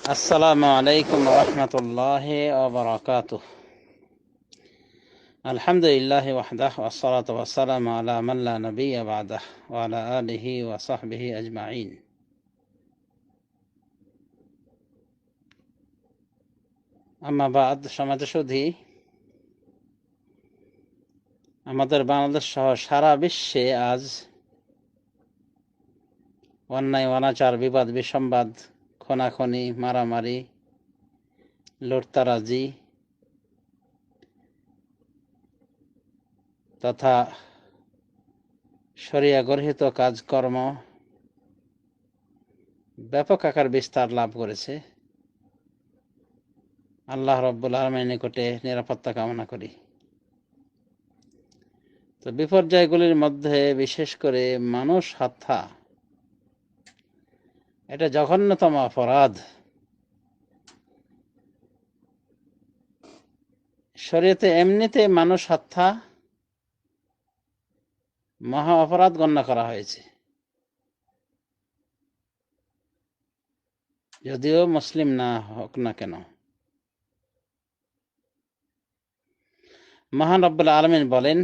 السلام عليكم ورحمة الله وبركاته. الحمد لله وحده والصلاة والسلام على من لا نبي بعده وعلى آله وصحبه أجمعين. أما بعد, সমাজ সুধী, আমাদের বাংলাদেশ সহ সারা বিশ্বে আজ অন্যায় অনাচার বিবাদ বিসম্বাদ খুনাখুনি মারামারি লুটতারাজি তথা শরিয়া গর্হিত কাজকর্ম ব্যাপক আকার বিস্তার লাভ করেছে। আল্লাহ রাব্বুল আলামিনের নিকটে নিরাপত্তা কামনা করি। তো বিপর্যয়গুলির মধ্যে বিশেষ করে মানুষ হত্যা এটা জঘন্যতম অপরাধ। শরীয়তে এমনিতে মানুষ হত্যা মহা অপরাধ গণ্য করা হয়েছে, যদিও মুসলিম না হোক না কেন। মহান রব্বুল আলামিন বলেন,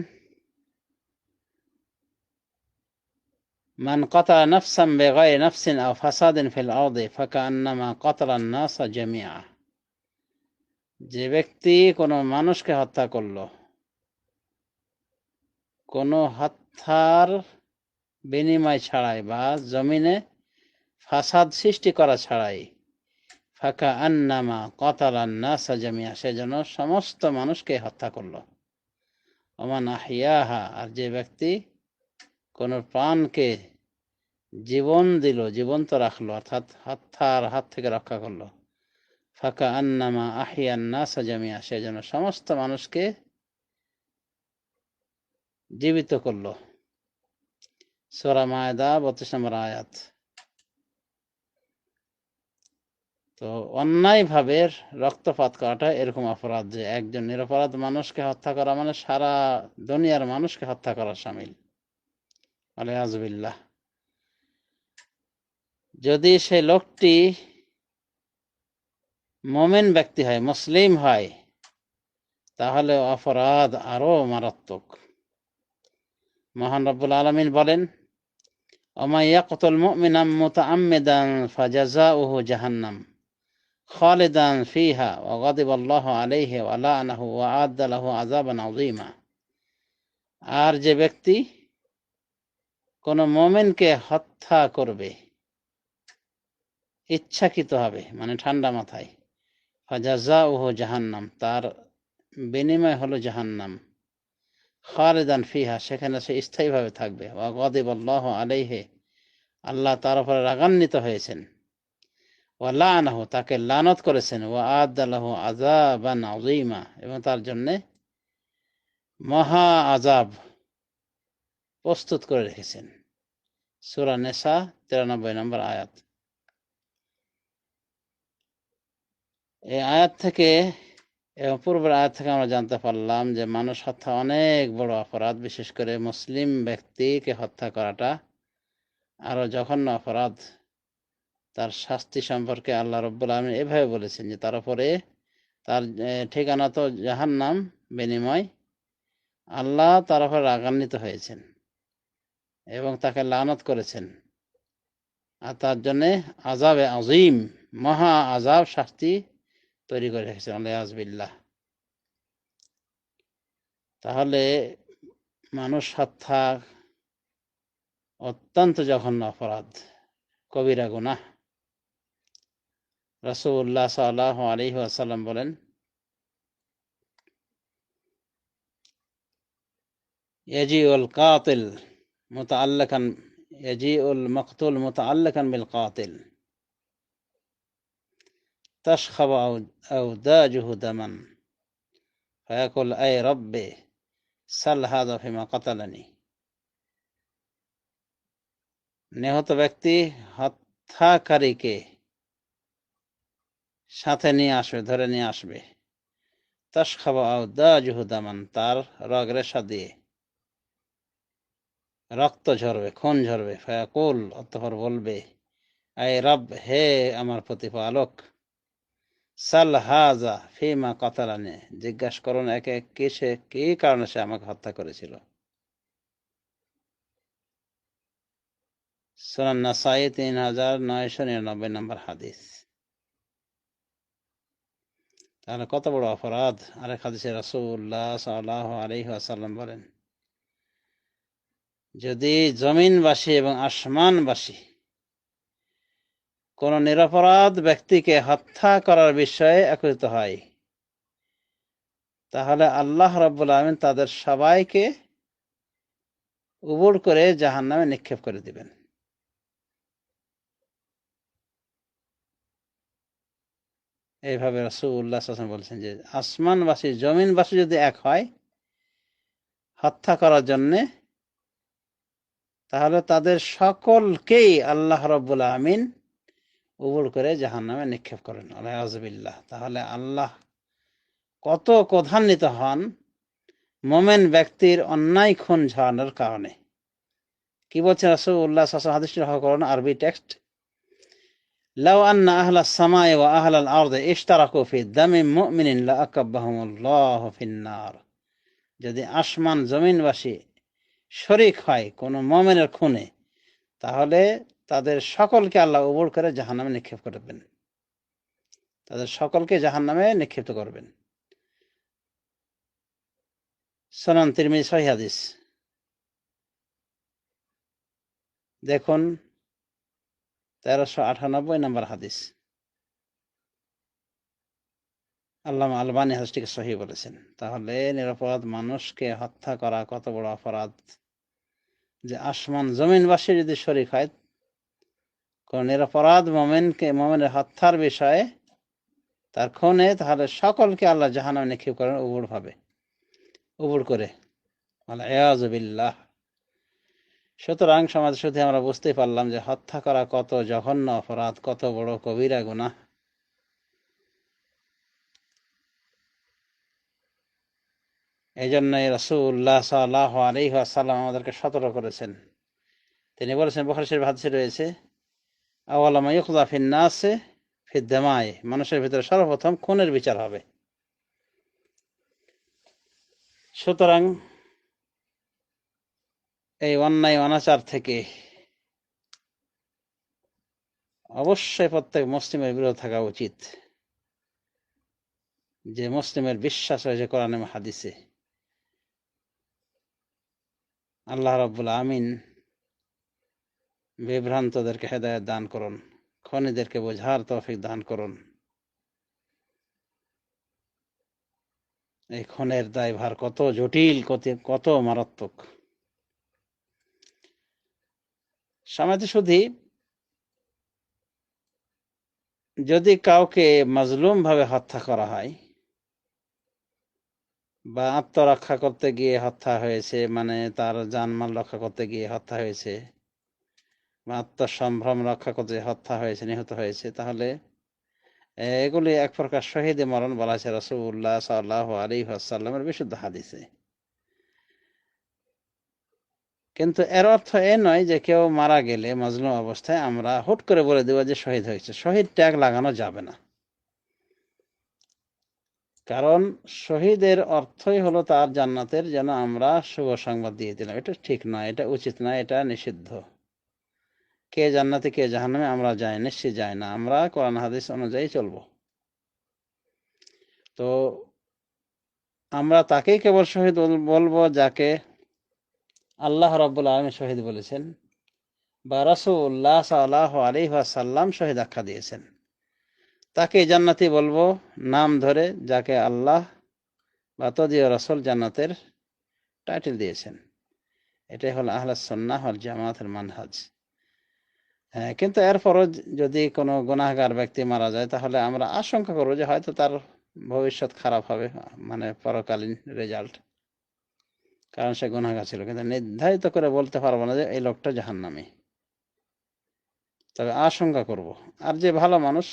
মান কাতালা নাফসান বিগাইরি নাফসিন আও ফাসাদিন ফিল আরদি ফাকান্নামা কাতালান নাসা জামিআ। যে ব্যক্তি কোনো মানুষকে হত্যা করলো কোনো হত্যার বিনিময় ছাড়াই বা জমিনে ফাসাদ সৃষ্টি করা ছাড়াই, ফাকা আন্নামা কাতালান নাসা জামিআ, সে যেন সমস্ত মানুষকে হত্যা করলো। ওমান আহিয়াহা, আর যে ব্যক্তি কোন প্রাণকে জীবন দিল, জীবন্ত রাখলো, অর্থাৎ হত্যার হাত থেকে রক্ষা করলো, ফাকা আন্নামা আহিয়ান নাসা জামিআ, সে যেন সমস্ত মানুষকে জীবিত করলো। সূরা মায়েদা 32 নম্বর আয়াত। তো অন্যায়ভাবে রক্তপাত করাটা এরকম অপরাধ যে একজন নিরপরাধ মানুষকে হত্যা করা মানে সারা দুনিয়ার মানুষকে হত্যা করা শামিল। আলিয়াযুবিল্লাহ। যদি সে লোকটি মুমিন ব্যক্তি হয়, মুসলিম হয়, তাহলে অপরাধ আরো মারাত্মক। মহান রব্বুল আলামিন বলেন, ওয়া ইয়াকতুল মুমিনা মুতাআম্মিদান ফাজাযাউহু জাহান্নাম খালিদান ফিহা ওয়া গাদিবাল্লাহু আলাইহি ওয়া লা'নাহু ওয়া আ'আদ্দা লাহু আযাবান আযীমা। আর যে ব্যক্তি কোন মুমিনকে হত্যা করবে ইচ্ছাকৃতভাবে, মানে ঠান্ডা মাথায়, ফাজাযাউহু জাহান্নাম, তার বিনিময় হলো জাহান্নাম, খালিদান ফিহা, সেখানে সে স্থায়ীভাবে থাকবে, ওয়া গাদিবাল্লাহু আলাইহি, আল্লাহ তার উপরে রাগান্বিত হয়েছেন, ওয়া লা'নাহু, তাকে লানত করেছেন, ওয়া আ'আদ্দা লাহু আযাবান আযীমা, এবং তার জন্য মহা আযাব প্রস্তুত করে রেখেছেন। সূরা নিসা 93 নম্বর আয়াত। এই আয়াত থেকে এবং পূর্বের আয়াত থেকে আমরা জানতে পারলাম যে মানুষ হত্যা অনেক বড় অপরাধ। বিশেষ করে মুসলিম ব্যক্তিকে হত্যা করাটা আরো জঘন্য অপরাধ। তার শাস্তি সম্পর্কে আল্লাহ রাব্বুল আলামিন এভাবে বলেছেন যে তার উপরে তার ঠিকানা তো জাহান্নাম, বিনিময় আল্লাহ তার উপর রাগান্বিত হয়েছেন এবং তাকে লানত করেছেন, আর তার জন্য আযাবে আযীম, মহা আযাব, শাস্তি তৈরি করে রেখেছেন। আলিয়াযুবিল্লাহ। তাহলে মানুষ হত্যা অত্যন্ত জঘন্য অপরাধ, কবিরা গুনাহ। রাসূলুল্লাহ সাল্লাল্লাহু আলাইহি ওয়াসাল্লাম বলেন, ইয়াজিউল কাতিল মুতাআল্লিকান ইয়াজিউল মাকতুল মুতাআল্লিকান বিল কাতিল তাশখাবু আওদাজুহু দামান ফায়াকুল আই রাব্বি সাল হাযা ফিমা কাতালানি। নিহত ব্যক্তি হত্যাকারীকে সাথে নিয়ে আসবে, ধরে নিয়ে আসবে, তাশখাবু আওদাজুহু দামান, তার রগ রেশা দিয়ে রক্ত ঝরবে, খুন ঝরবে। ফায়াকুল, অতঃপর বলবে, আয় রব, হে আমার প্রতিপালক, সাল হাজা ফিমা কাতালানি, জিজ্ঞাসা করুন একে কিসে কি কারণে সে আমাকে হত্যা করেছিল। সুনান নাসাই 3999 নম্বর হাদিস। তাহলে কত বড় অপরাধ। আরেক হাদিসে রাসূলুল্লাহ সাল্লাল্লাহু আলাইহি ওয়াসাল্লাম বলেন, যদি জমিনবাসী এবং আসমানবাসী কোন নিরপরাধ ব্যক্তিকে হত্যা করার বিষয়ে একত্রিত হয়, তাহলে আল্লাহ রাব্বুল আলামিন তাদের সবাইকে উবুড় করে জাহান্নামে নিক্ষেপ করে দিবেন। এইভাবে রাসূলুল্লাহ সাল্লাল্লাহু আলাইহি ওয়াসাল্লাম বলছেন যে আসমানবাসী জমিনবাসী যদি এক হয় হত্যা করার জন্যে, তাহলে তাদের সকলকেই আল্লাহ রাব্বুল আমিন উবুড় করে জাহান্নামে নিক্ষেপ করেন। আউযুবিল্লাহ। তাহলে আল্লাহ কত ক্রোধান্বিত হন মোমেন ব্যক্তির অন্যায় খুন ঝরানোর কারণে। কি বলছেন রাসূলুল্লাহ সাল্লাল্লাহু আলাইহি ওয়াসাল্লাম, হাদিসটি লক্ষ্য করুন, আরবি টেক্সট। লাউ আন্না আহলাস সামাই ওয়া আহলাল আরদি ইশতারাকু ফি দামি মুমিনিন লাআকাব্বাহুমুল্লাহু ফিন-নার। যদি আসমান জমিনবাসী শরীক হয় কোন মুমিনের খুনে, তাহলে তাদের সকলকে আল্লাহ উবুড় করে জাহান্নামে নিক্ষেপ করবেন, তাদের সকলকে জাহান্নামে নিক্ষিপ্ত করবেন। সুনান তিরমিজি সহিহ হাদিস। দেখুন 1398 নম্বর হাদিস। আল্লামা আলবানী হাদিসটিকে সহিহ বলেছেন। তাহলে নিরপরাধ মানুষকে হত্যা করা কত বড় অপরাধ, যে আসমান জমিনবাসী যদি শরীক হয় কোন নিরপরাধ মোমেনের হত্যার বিষয়ে তার খুনে, তাহলে সকলকে আল্লাহ জাহান্নামে নিক্ষেপ করেন উবুড় করে। আলিয়াযু বিল্লাহ। সুতরাং সমাজ শুধু আমরা বুঝতেই পারলাম যে হত্যা করা কত জঘন্য অপরাধ, কত বড় কবিরা গুনাহ। এই জন্যই রাসূলুল্লাহ সাল্লাল্লাহু আলাইহি ওয়াসাল্লাম আমাদেরকে সতর্ক করেছেন। তিনি বলেছেন, বুখারী শরীফ হাদিসে রয়েছে, আওয়ালা মা ইউকযা ফিন নাসি ফি দামাই, মানুষের ভিতরে সর্বপ্রথম খুনের বিচার হবে। সুতরাং এই অন্যায় অনাচার থেকে অবশ্যই প্রত্যেক মুসলিমের বিরত থাকা উচিত। যে মুসলিমের বিশ্বাস রয়েছে কোরআন এবং হাদিসে, আল্লাহ রাব্বুল আমিন বিভ্রান্তদেরকে হেদায়েত দান করুন, খনিদেরকে বোঝার তৌফিক দান করুন। এই খুনের দায়ভার কত জটিল, কত মারাত্মক। সমাজে শুধু যদি কাউকে মাজলুম ভাবে হত্যা করা হয় বা আত্মরক্ষা করতে গিয়ে হত্যা হয়েছে, মানে তার জানমাল রক্ষা করতে গিয়ে হত্যা হয়েছে বা আত্মসম্ভ্রম রক্ষা করতে হত্যা হয়েছে, নিহত হয়েছে, তাহলে এগুলি এক প্রকার শহীদে মরণ বলা হয়েছে রাসূলুল্লাহ সাল্লাল্লাহু আলাইহি ওয়াসাল্লামের বিশুদ্ধ হাদিসে। কিন্তু এর অর্থ এ নয় যে কেউ মারা গেলে মাজলুম অবস্থায় আমরা হুট করে বলে দেব যে শহীদ হয়েছে। শহীদ ট্যাগ লাগানো যাবে না, কারণ শহীদের অর্থই হলো তার জান্নাতের যেন আমরা শুভ সংবাদ দিয়ে দিলাম। এটা ঠিক নয়, এটা উচিত নয়, এটা নিষিদ্ধ। কে জান্নাতে কে জাহান্নামে আমরা যাই নিশ্চয়ই যাই না, আমরা কোরআন হাদিস অনুযায়ী চলবো। তো আমরা তাকেই কেবল শহীদ বলবো যাকে আল্লাহ রাব্বুল আলামিন শহীদ বলেছেন বা রাসূলুল্লাহ সাল্লাল্লাহু আলাইহি ওয়াসাল্লাম শহীদ আখ্যা দিয়েছেন। তাকে জান্নাতি বলবো নাম ধরে যাকে আল্লাহ বা তদীয় রাসূল জান্নাতের টাইটেল দিয়েছেন। এটাই হলো আহলাস সুন্নাহ ওয়াল জামাতের মানহাজ। হ্যাঁ, কিন্তু এরপরও যদি কোনো গুনাহগার ব্যক্তি মারা যায়, তাহলে আমরা আশঙ্কা করবো যে হয়তো তার ভবিষ্যৎ খারাপ হবে, মানে পরকালীন রেজাল্ট, কারণ সে গুনাহগার ছিল। কিন্তু নির্ধারিত করে বলতে পারবো না যে এই লোকটা জাহান্নামী, তবে আশঙ্কা করব। আর যে ভালো মানুষ,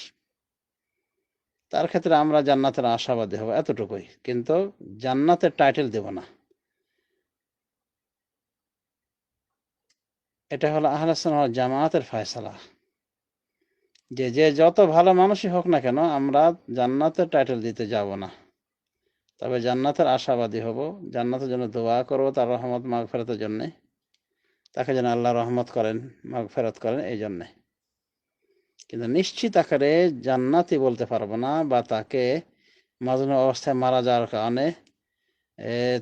তার ক্ষেত্রে আমরা জান্নাতের আশাবাদী হব, এতটুকুই। কিন্তু জান্নাতের টাইটেল দেব না। এটা হলো আহলে সুন্নাহ ওয়াল জামাতের ফয়সালা। যে যে যত ভালো মানুষই হোক না কেন, আমরা জান্নাতের টাইটেল দিতে যাব না, তবে জান্নাতের আশাবাদী হব, জান্নাতের জন্য দোয়া করব, তার রহমত মাগফিরাতের জন্যে, তাকে যেন আল্লাহ রহমত করেন, মাগফিরাত করেন, এই জন্যে। কিন্তু নিশ্চিত আকারে জান্নাতি বলতে পারবো না, বা তাকে মাজলুম অবস্থায় মারা যাওয়ার কারণে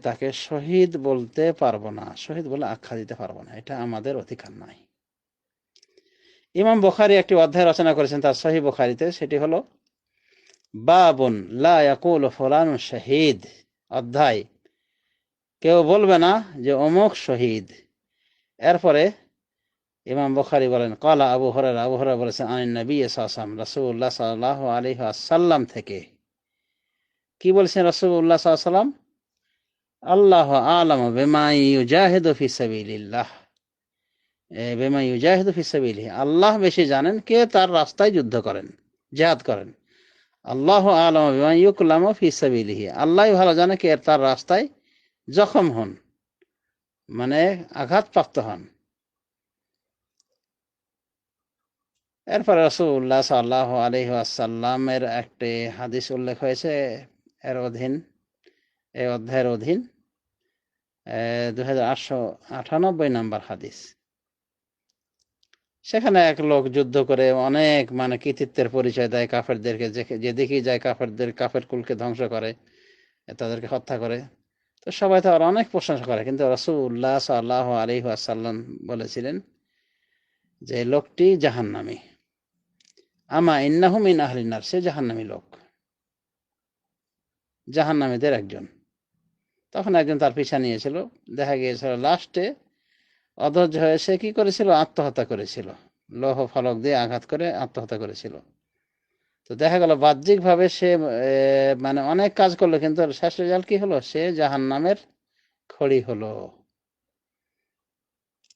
তাকে শহীদ বলতে পারবো না, শহীদ বলে আখ্যা দিতে পারবো না, এটা আমাদের অধিকার নাই। ইমাম বুখারী একটি অধ্যায় রচনা করেছেন তার সহিহ বুখারীতে, সেটি হলো বাবুন লা ইয়াকুলু ফুলানুন শাহীদ, অধ্যায় কেউ বলবে না যে অমুক শহীদ। এরপরে ইমাম বুখারী বলেন ক্বালা আবু হুরায়রা, আবু হুরায়রা বলেছেন আনিন নবী সাল্লাল্লাহু আলাইহি ওয়াসাল্লাম, রাসূলুল্লাহ সাল্লাল্লাহু আলাইহি ওয়াসাল্লাম থেকে। কি বলছেন রাসূলুল্লাহ সাল্লাল্লাহু আলাইহি ওয়াসাল্লাম? আল্লাহু আ'লামু বিমা ইউজাহিদু ফি সাবিলিল্লাহ, বিমা ইউজাহিদু ফি সাবিলিহি, আল্লাহ বেশি জানেন কে তার রাস্তায় যুদ্ধ করেন, জিহাদ করেন। আল্লাহু আ'লামু বিমা ইউকলামু ফি সাবিলিহি, আল্লাহই ভালো জানে কে তার রাস্তায় জখম হন, মানে আঘাতপ্রাপ্ত হন। এরপরে রাসূলুল্লাহ সাল্লাল্লাহু আলাইহি ওয়াসাল্লামের একটি হাদিস উল্লেখ হয়েছে এর অধীন, এই অধ্যায়ের অধীন, 2898 নম্বর হাদিস। সেখানে এক লোক যুদ্ধ করে অনেক মানে কৃতিত্বের পরিচয় দেয় কাফেরদেরকে, যেদিকে যায় কাফেরদের, কাফের কুলকে ধ্বংস করে, তাদেরকে হত্যা করে। তো সবাই তো আর অনেক প্রশংসা করে, কিন্তু রাসূলুল্লাহ সাল্লাল্লাহু আলাইহি ওয়াসাল্লাম বলেছিলেন যে লোকটি জাহান্নামী, আমা ইন্নাহু মিন আহলিন নার, সে জাহান্নামী লোক, জাহান্নামীদের একজন। তখন একজন তার পিছা নিয়েছিল, দেখা গিয়েছিল লাস্টে অধৈর্য হয়ে সে কি করেছিল, আত্মহত্যা করেছিল, লৌহ ফলক দিয়ে আঘাত করে আত্মহত্যা করেছিল। তো দেখা গেল বাহ্যিকভাবে সে মানে অনেক কাজ করলো, কিন্তু শেষ রেজাল্ট কি হলো, সে জাহান্নামের খড়ি হলো।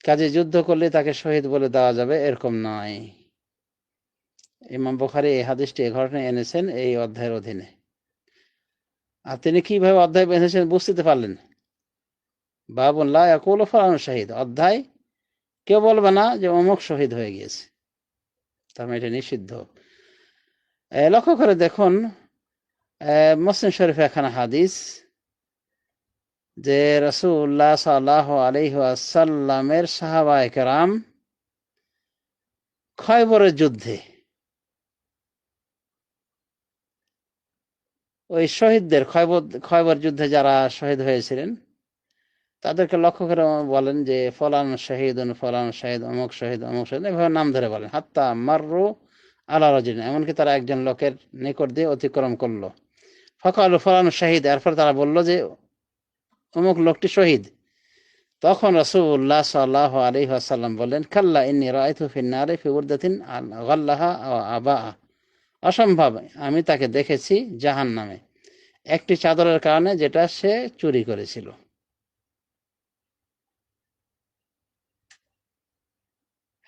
কাজে যুদ্ধ করলে তাকে শহীদ বলে দেওয়া যাবে এরকম নয়। ইমাম বুখারী এই হাদিসটি, এই ঘটনা এনেছেন এই অধ্যায়ের অধীনে। আর তিনি কিভাবে অধ্যায় বেঁধেছেন বুঝতে পারলেন? বাবুন লা ইয়াকুলু ফুলানুন শাহীদ, অধ্যায় কেউ বলবে না যে অমুক শহীদ হয়ে গিয়েছে, তার মানে এটা নিষিদ্ধ। লক্ষ্য করে দেখুন, মুসলিম শরীফে এখানে হাদিস যে রাসূলুল্লাহ সাল্লাল্লাহু আলাইহি ওয়াসাল্লামের সাহাবায়ে কেরাম খয়বরের যুদ্ধে ওই শহীদদের, খয়বর যুদ্ধে যারা শহীদ হয়েছিলেন তাদেরকে লক্ষ্য করে বলেন যে ফলান শহীদুন, ফলান শহীদ, অমুক শহীদ, অমুক শহীদ, এভাবে নাম ধরে বলেন। হাত্তা মাররু আলা রাজুলিন, এমনকি তারা একজন লোকের নিকট দিয়ে অতিক্রম করলো। ফাকালু ফলান শহীদ, এরপর তারা বলল যে অমুক লোকটি শহীদ। তখন রাসূলুল্লাহ সাল্লাল্লাহু আলাইহি ওয়াসাল্লাম বললেন কাল্লা ইন্নী রাআইতু ফিন নারি ফি বুরদাতিন গাল্লাহা ওয়া আবাআ, অসম্ভব, আমি তাকে দেখেছি জাহান্নামে একটি চাদরের কারণে যেটা সে চুরি করেছিল।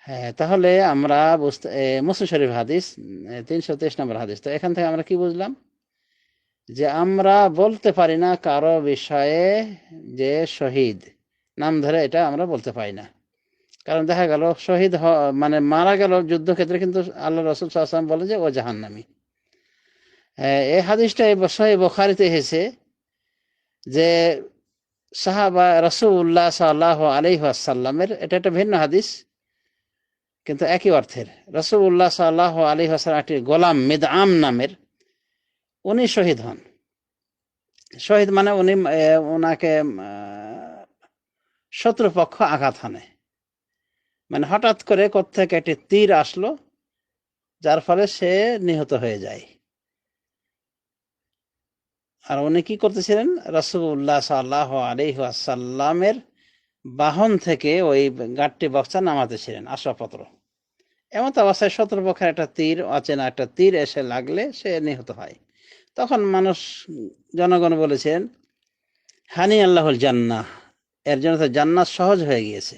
হ্যাঁ, তাহলে আমরা মুসলিম শরীফ হাদিস 323 নম্বর হাদিস। তো এখান থেকে আমরা কি বুঝলাম, যে আমরা বলতে পারি না কারো বিষয়ে যে শহীদ, নাম ধরে এটা আমরা বলতে পারি না। কারণ দেখা গেল শহীদ মানে মারা গেল যুদ্ধক্ষেত্রে, কিন্তু আল্লাহ রাসূল সাল্লাল্লাহু আলাইহি ওয়াসাল্লাম বলে যে ও জাহান্নামী। এই হাদিসটা সহিহ বুখারীতে এসেছে যে সাহাবা রাসূলুল্লাহ সাল্লাল্লাহু আলাইহি ওয়াসাল্লামের, এটা একটা ভিন্ন হাদিস কিন্তু একই অর্থের। রাসূলুল্লাহ সাল্লাল্লাহু আলাইহি ওয়াসাল্লাম একটি গোলাম মিদআম নামের, উনি শহীদ হন। শহীদ মানে উনি ওনাকে শত্রুপক্ষ আঘাত হানে, মানে হঠাৎ করে কোত্থেকে একটি তীর আসলো, যার ফলে সে নিহত হয়ে যায়। আর উনি কি করতেছিলেন, রাসূলুল্লাহ সাল্লাল্লাহু আলাইহি ওয়াসাল্লামের বাহন থেকে ওই গাট্টি বক্সা নামাতেছিলেন আসবাবপত্র। এমন অবস্থায় শত্রুপক্ষের একটা তীর, অচেনা একটা তীর এসে লাগলে সে নিহত হয়। তখন মানুষ, জনগণ বলেছেন হানি আল্লাহুল জান্নাহ, এর জন্য তো জান্নাত সহজ হয়ে গিয়েছে।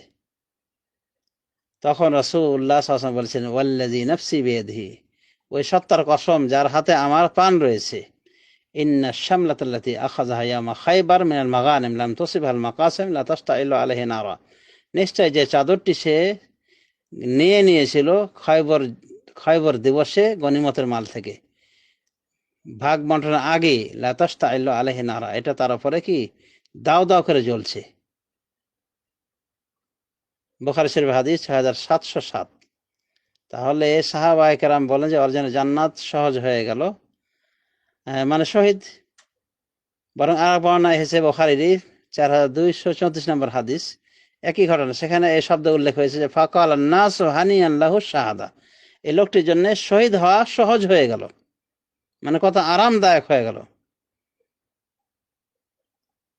তখন রাসূলুল্লাহ সাল্লাল্লাহু আলাইহি ওয়াসাল্লাম বলেছেন ওয়াল্লাযী নাফসি বিয়াদিহি, ওই সত্তার কসম যার হাতে আমার প্রাণ রয়েছে, ইন্না শামলাতাল্লাতী আখাযাহা ইয়াওমা খায়বার মিনাল মাগানিম লাম তুসিবহাল মাকাসিম লা তাশতাইলু আলাইহি নারা, নিশ্চয় যে চাদরটি সে নিয়েছিল খয়বর দিবসে গনিমতের মাল থেকে ভাগ বন্টনের আগে লা তাশতাইলু আলাইহি নারা, এটা তার উপরে কি দাও দাও করে জ্বলছে। বুখারী শরীফ হাদিস 6707। তাহলে সাহাবায়ে কেরাম বলেন যে ওর জন্য জান্নাত সহজ হয়ে গেল, মানে শহীদ। বরং আর বর্ণনা এসেছে বুখারীর 4234 নম্বর হাদিস, একই ঘটনা, সেখানে এই শব্দ উল্লেখ হয়েছে যে ফাকাল নাস হানিয়ান লাহু শাহাদা, এই লোকটির জন্য শহীদ হওয়া সহজ হয়ে গেল, মানে কত আরামদায়ক হয়ে গেল।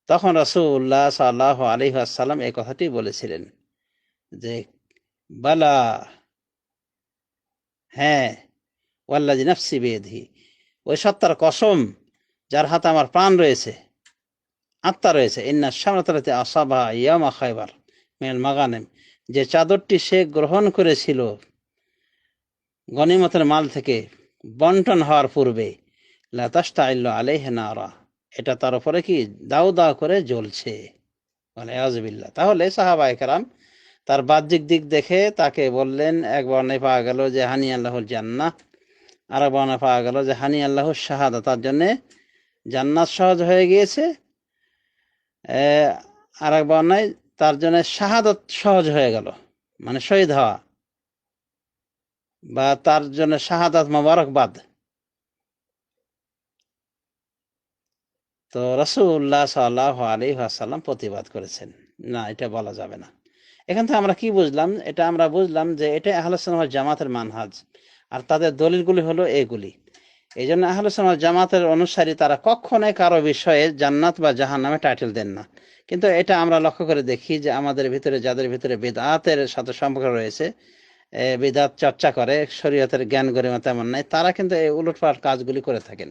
তখন রাসূলুল্লাহ সাল্লাল্লাহু আলাইহি ওয়াসাল্লাম এই কথাটি বলেছিলেন যে বালা, হ্যাঁ, ওয়াল্লাযী নাফসি বিয়াদিহি, ওই সত্তার কসম যার হাতে আমার প্রাণ রয়েছে, আত্মা রয়েছে, ইন্না শামরাতাল্লাতী আসাবাহা ইয়াওমা খায়বার মিনাল মাগানিম, যে চাদরটি সে গ্রহণ করেছিল গনিমতের মাল থেকে বন্টন হওয়ার পূর্বে, লা তাশতাইলু আলাইহি নারা, এটা তার উপরে কি দাউ দাউ করে জ্বলছে, মানে আউযুবিল্লাহ। তাহলে সাহাবায়ে কেরাম তার বাহ্যিক দিক দেখে তাকে বললেন, এক বর্ণায় পাওয়া গেল যে হানি আল্লাহুল জান্নাহ, আর এক বর্ণায় পাওয়া গেল যে হানি আল্লাহুশ শাহাদা, তার জন্য জান্নাত সহজ হয়ে গিয়েছে। আর এক বর্ণায় তার জন্য শাহাদাত সহজ হয়ে গেল, মানে শহীদ হওয়া, বা তার জন্য শাহাদাত মোবারকবাদ। তো রাসূলুল্লাহ সাল্লাল্লাহু আলাইহি ওয়াসাল্লাম প্রতিবাদ করেছেন, না, এটা বলা যাবে না। এখান থেকে আমরা কি বুঝলাম? এটা আমরা বুঝলাম যে এটা আহলুস সুন্নাহ ওয়াল জামাতের মানহাজ, আর তাদের দলিলগুলি হলো এগুলি। এই জন্য আহলুস সুন্নাহ ওয়াল জামাতের অনুসারী তারা কখনোই কারো বিষয়ে জান্নাত বা জাহান্নামে টাইটেল দেন না। কিন্তু এটা আমরা লক্ষ্য করে দেখি যে আমাদের ভিতরে, যাদের ভিতরে বিদআতের সাথে সম্পর্ক রয়েছে, বিদআত চর্চা করে, শরীয়তের জ্ঞান গরিমা তেমন নাই, তারা কিন্তু এই উলটপালট কাজগুলি করে থাকেন।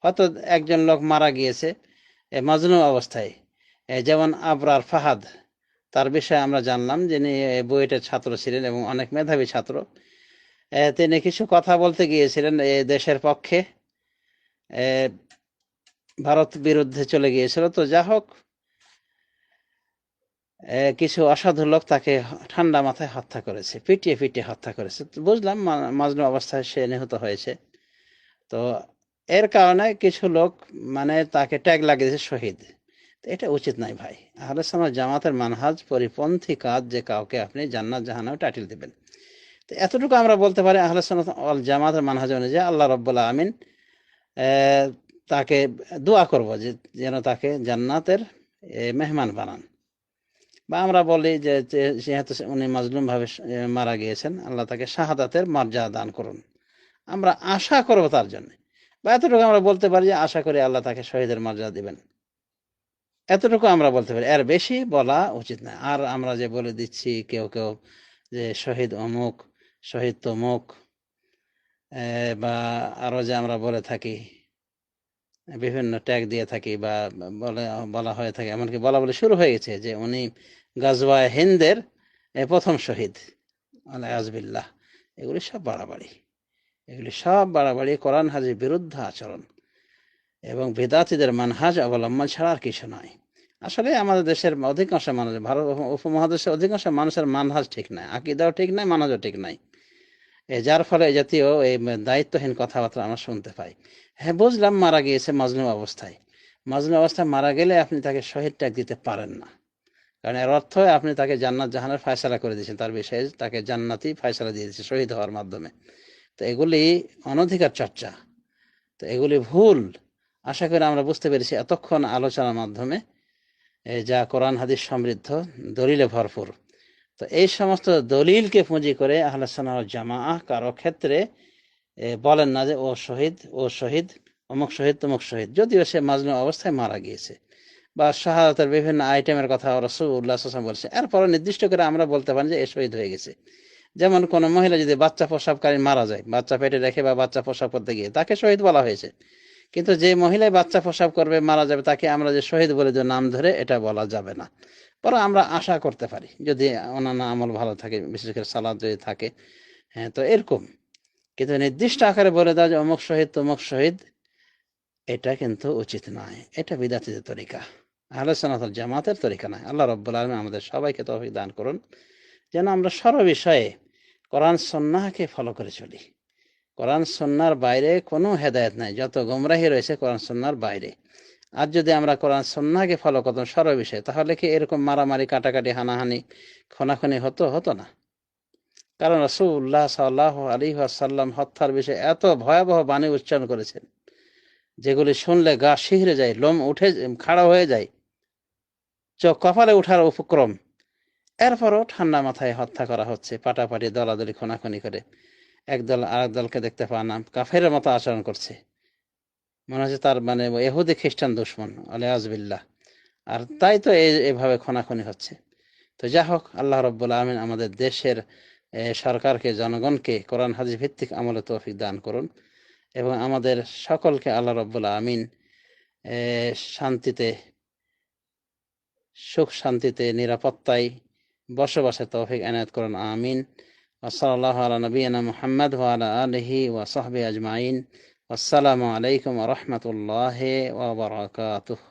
হয়তো একজন লোক মারা গিয়েছে মজনু অবস্থায়, যেমন আবরার ফাহাদ, তার বিষয়ে আমরা জানলাম যিনি বুয়েটের ছাত্র ছিলেন এবং অনেক মেধাবী ছাত্র। তিনি কিছু কথা বলতে গিয়েছিলেন দেশের পক্ষে, ভারত বিরুদ্ধে চলে গিয়েছিল। তো যা হোক, কিছু অসাধু লোক তাকে ঠান্ডা মাথায় হত্যা করেছে, পিটিয়ে পিটিয়ে হত্যা করেছে। তো বুঝলাম মাজলুম অবস্থায় সে নিহত হয়েছে। তো এর কারণে কিছু লোক মানে তাকে ট্যাগ লাগিয়ে দিয়েছে শহীদ। তো এটা উচিত নাই ভাই। আহলে সুন্নাহ জামাতের মানহাজ পরিপন্থী কাজ যে কাউকে আপনি জান্নাত জাহান্নামে টাইটেল দিবেন। তো এতটুকু আমরা বলতে পারি আহলে সুন্নাহ ওয়াল জামাতের মানহাজ অনুযায়ী আল্লাহ রাব্বুল আমিন তাকে দোয়া করব যে যেন তাকে জান্নাতের মেহমান বানান। বা আমরা বলি যে যেহেতু উনি মাজলুম ভাবে মারা গিয়েছেন, আল্লাহ তাকে শাহাদাতের মর্যাদা দান করুন, আমরা আশা করব তার জন্য। বা এতটুকু আমরা বলতে পারি যে আশা করি আল্লাহ তাকে শহীদের মর্যাদা দিবেন, এতটুকু আমরা বলতে পারি, এর বেশি বলা উচিত না। আর আমরা যে বলে দিচ্ছি কেউ কেউ যে শহীদ অমুক, শহীদ তমুক, বা আরো যে আমরা বলে থাকি, বিভিন্ন ট্যাগ দিয়ে থাকি বা বলা হয়ে থাকে, এমনকি বলা বলে শুরু হয়ে গেছে যে উনি গাজওয়ায়ে হিন্দের প্রথম শহীদ, আলহাজবিল্লাহ। এগুলি সব বাড়াবাড়ি, এগুলি সব বাড়াবাড়ি, কোরআন হাদিসের বিরুদ্ধ আচরণ এবং বেদাতীদের মানহাজ অবলম্বন ছাড়া আর কিছু নয়। আসলে আমাদের দেশের অধিকাংশ মানুষ, ভারত উপমহাদেশের অধিকাংশ মানুষের মানহাজ ঠিক নাই, আকীদাও ঠিক নাই, মানহাজও ঠিক নাই। যার ফলে এই জাতীয় এই দায়িত্বহীন কথাবার্তা আমরা শুনতে পাই। হ্যাঁ, বুঝলাম মারা গিয়েছে মাজলুম অবস্থায়, মাজলুম অবস্থায় মারা গেলে আপনি তাকে শহীদ ট্যাগ দিতে পারেন না, কারণ এর অর্থ আপনি তাকে জান্নাত জাহান্নামের ফয়সালা করে দিয়েছেন, তার বিষয়ে তাকে জান্নাতি ফয়সালা দিয়ে দিয়েছেন শহীদ হওয়ার মাধ্যমে। তো এগুলি অনধিকার চর্চা, তো এগুলি ভুল। আশা করি আমরা বুঝতে পেরেছি এতক্ষণ আলোচনার মাধ্যমে, যা কোরআন হাদিস সমৃদ্ধ, দলিলে ভরপুর। তো এই সমস্ত দলিলকে পুঁজি করে আহলে সুন্নাহ ওয়াল জামাআহ কারো ক্ষেত্রে বলেন না যে ও শহীদ, ও শহীদ, অমুক শহীদ, তমুক শহীদ, যদিও সে মাজলুম অবস্থায় মারা গিয়েছে। বা শাহাদাতের বিভিন্ন আইটেমের কথা রাসূলুল্লাহ সাল্লাল্লাহু আলাইহি ওয়াসাল্লাম বলেছে, এরপরে নির্দিষ্ট করে আমরা বলতে পারি যে এ শহীদ হয়ে গেছে। যেমন কোনো মহিলা যদি বাচ্চা প্রসবকারী মারা যায়, বাচ্চা পেটে রেখে বা বাচ্চা প্রসব করতে গিয়ে, তাকে শহীদ বলা হয়েছে। কিন্তু যে মহিলায় বাচ্চা প্রসব করবে, মারা যাবে, তাকে আমরা যে শহীদ বলে যে নাম ধরে, এটা বলা যাবে না। পরে আমরা আশা করতে পারি যদি অন্যান্য আমল ভালো থাকে, বিশেষ করে সালাত যদি থাকে, হ্যাঁ, তো এরকম। কিন্তু নির্দিষ্ট আকারে বলে দেওয়া যে অমুক শহীদ তমুক শহীদ, এটা কিন্তু উচিত নয়, এটা বিদআতীদের তরিকা, আহলে সুন্নাত ওয়াল জামাতের তরিকা নয়। আল্লাহ রাব্বুল আলামিন আমাদের সবাইকে তৌফিক দান করুন যেন আমরা সর্ব বিষয়ে কোরআন সুন্নাহকে ফলো করে চলি। কোরআন সুন্নাহর বাইরে কোনো হেদায়েত নাই, যত গোমরাহি রয়েছে কোরআন সুন্নাহর বাইরে। আর যদি আমরা কোরআন সুন্নাহকে ফলো করতাম সর্ববিষয়ে, তাহলে কি এরকম মারামারি, কাটাকাটি, হানাহানি, খুনাখুনি হতো না। কারণ রাসূলুল্লাহ সাল্লাল্লাহু আলাইহি ওয়াসাল্লাম হত্যার বিষয়ে এত ভয়াবহ বাণী উচ্চারণ করেছেন, যেগুলি শুনলে গা শিহরে যায়, লোম উঠে খাড়া হয়ে যায়, চোখ কপালে উঠার উপক্রম। এরপরও ঠান্ডা মাথায় হত্যা করা হচ্ছে, পাটাপাটি, দলাদলি, খুনাখুনি করে। একদল আরেক দলকে দেখতে পাওয়া না, কাফেরের মতো আচরণ করছে, মনে হচ্ছে তার মানে ইহুদি খ্রিস্টান দুশ্মন, আলিয়াজবিল্লাহ। আর তাই তো এইভাবে খুনাখুনি হচ্ছে। তো যা হোক, আল্লাহ রাব্বুল আমিন আমাদের দেশের সরকারকে, জনগণকে কোরআন হাদিস ভিত্তিক আমলে তৌফিক দান করুন, এবং আমাদের সকলকে আল্লাহ রাব্বুল আমিন শান্তিতে, সুখ শান্তিতে, নিরাপত্তায় বসবাসে তৌফিক এনায়েত করুন, আমিন। ওয়াসাল্লাল্লাহু আলা নবিয়িনা মুহাম্মদ ওয়া আলা আলিহি ওয়া সাহবিহি আজমাইন। আসসালামু আলাইকুম ওয়া রাহমাতুল্লাহি ওয়া বারাকাতুহু।